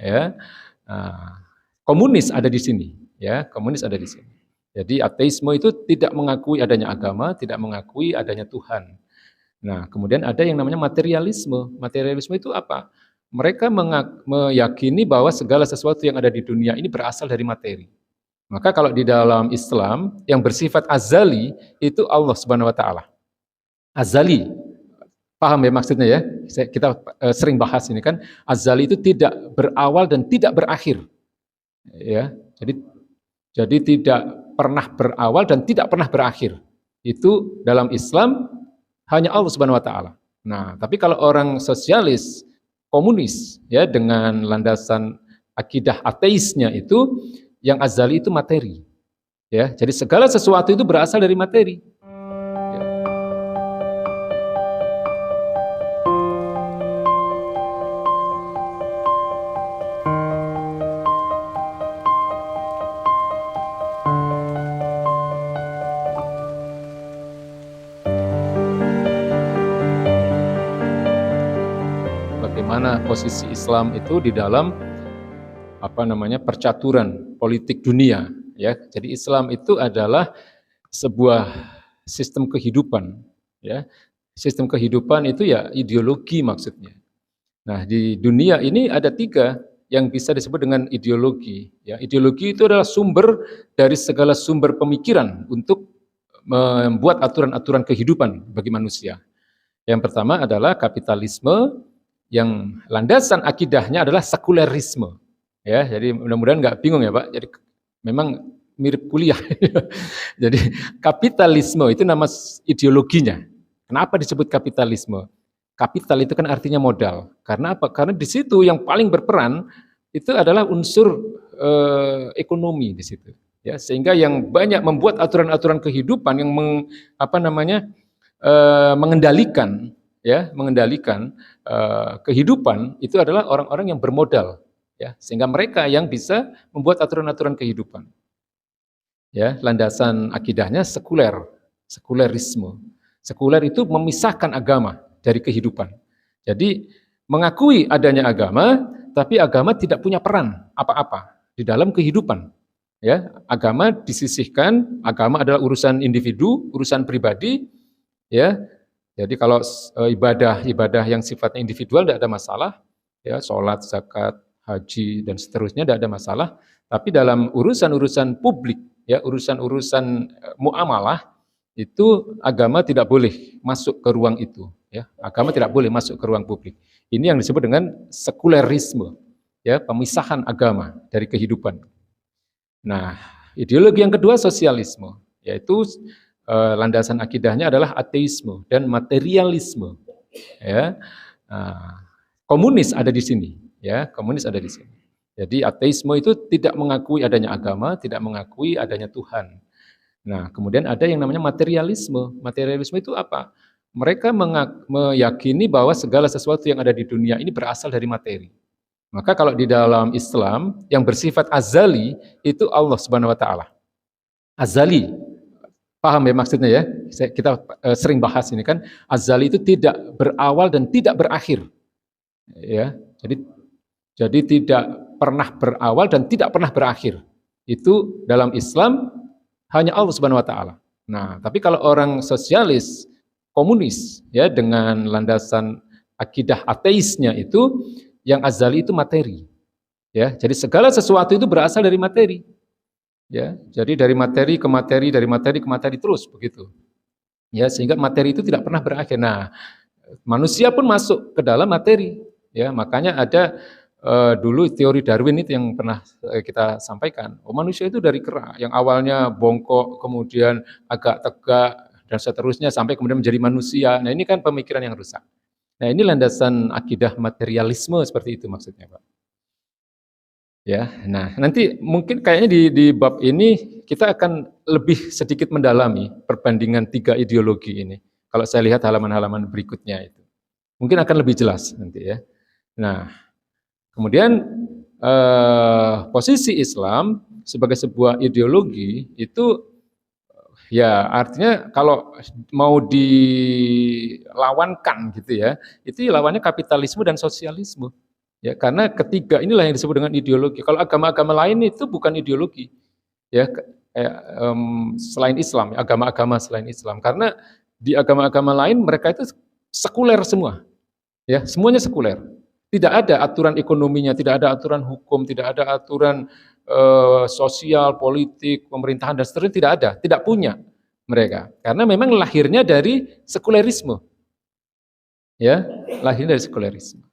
ya. Nah, komunis ada di sini, ya, komunis ada di sini. Jadi ateisme itu tidak mengakui adanya agama, tidak mengakui adanya Tuhan. Nah, kemudian ada yang namanya materialisme. Materialisme itu apa? Mereka meyakini bahwa segala sesuatu yang ada di dunia ini berasal dari materi. Maka kalau di dalam Islam yang bersifat azali itu Allah Subhanahu wa taala. Azali. Paham ya maksudnya ya? Kita sering bahas ini kan, azali itu tidak berawal dan tidak berakhir. Ya. Jadi tidak pernah berawal dan tidak pernah berakhir. Itu dalam Islam hanya Allah Subhanahu wa taala. Nah, tapi kalau orang sosialis, komunis ya dengan landasan akidah ateisnya itu yang azali itu materi. Ya, jadi segala sesuatu itu berasal dari materi. Ya. Bagaimana posisi Islam itu di dalam percaturan politik dunia, ya. Jadi Islam itu adalah sebuah sistem kehidupan, ya. Sistem kehidupan itu ya ideologi maksudnya. Nah, di dunia ini ada 3 yang bisa disebut dengan ideologi, ya. Ideologi itu adalah sumber dari segala sumber pemikiran untuk membuat aturan-aturan kehidupan bagi manusia. Yang pertama adalah kapitalisme, yang landasan akidahnya adalah sekulerisme. Ya, jadi mudah-mudahan nggak bingung ya Pak. Jadi memang mirip kuliah. Jadi kapitalisme itu nama ideologinya. Kenapa disebut kapitalisme? Kapital itu kan artinya modal. Karena apa? Karena di situ yang paling berperan itu adalah unsur ekonomi di situ. Ya, sehingga yang banyak membuat aturan-aturan kehidupan yang mengendalikan kehidupan itu adalah orang-orang yang bermodal, ya, sehingga mereka yang bisa membuat aturan-aturan kehidupan. Ya, landasan akidahnya sekulerisme. Sekuler itu memisahkan agama dari kehidupan. Jadi mengakui adanya agama, tapi agama tidak punya peran apa-apa di dalam kehidupan. Ya, agama disisihkan, agama adalah urusan individu, urusan pribadi, ya. Jadi kalau ibadah yang sifatnya individual tidak ada masalah, ya, sholat, zakat, haji dan seterusnya tidak ada masalah. Tapi dalam urusan-urusan publik, ya, urusan-urusan muamalah itu agama tidak boleh masuk ke ruang itu. Ya, agama tidak boleh masuk ke ruang publik. Ini yang disebut dengan sekulerisme, ya, pemisahan agama dari kehidupan. Nah, ideologi yang kedua sosialisme, yaitu landasan akidahnya adalah ateisme dan materialisme. Ya, komunis ada di sini, ya, komunis ada di sini. Jadi ateisme itu tidak mengakui adanya agama, tidak mengakui adanya Tuhan. Nah, kemudian ada yang namanya materialisme. Materialisme itu apa? Mereka meyakini bahwa segala sesuatu yang ada di dunia ini berasal dari materi. Maka kalau di dalam Islam yang bersifat azali itu Allah Subhanahu wa taala. Azali. Paham ya maksudnya ya? Kita sering bahas ini kan, azali itu tidak berawal dan tidak berakhir. Ya. Jadi tidak pernah berawal dan tidak pernah berakhir. Itu dalam Islam hanya Allah Subhanahu wa taala. Nah, tapi kalau orang sosialis, komunis ya dengan landasan akidah ateisnya itu yang azali itu materi. Ya, jadi segala sesuatu itu berasal dari materi. Ya, jadi dari materi ke materi, dari materi ke materi terus begitu. Ya, sehingga materi itu tidak pernah berakhir. Nah, manusia pun masuk ke dalam materi. Ya, makanya ada dulu teori Darwin itu yang pernah kita sampaikan. Oh, manusia itu dari kera, yang awalnya bongkok, kemudian agak tegak dan seterusnya sampai kemudian menjadi manusia. Nah, ini kan pemikiran yang rusak. Nah, ini landasan akidah materialisme seperti itu maksudnya, Pak. Ya, nah nanti mungkin kayaknya di bab ini kita akan lebih sedikit mendalami perbandingan 3 ideologi ini. Kalau saya lihat halaman-halaman berikutnya itu, mungkin akan lebih jelas nanti ya. Nah, kemudian posisi Islam sebagai sebuah ideologi itu ya artinya kalau mau dilawankan gitu ya, itu lawannya kapitalisme dan sosialisme. Ya, karena ketiga inilah yang disebut dengan ideologi. Kalau agama-agama lain itu bukan ideologi. Ya, selain Islam, agama-agama selain Islam. Karena di agama-agama lain mereka itu sekuler semua. Ya, semuanya sekuler. Tidak ada aturan ekonominya, tidak ada aturan hukum, tidak ada aturan sosial, politik, pemerintahan dan seterusnya, tidak ada, tidak punya mereka. Karena memang lahirnya dari sekulerisme. Ya, lahirnya dari sekulerisme.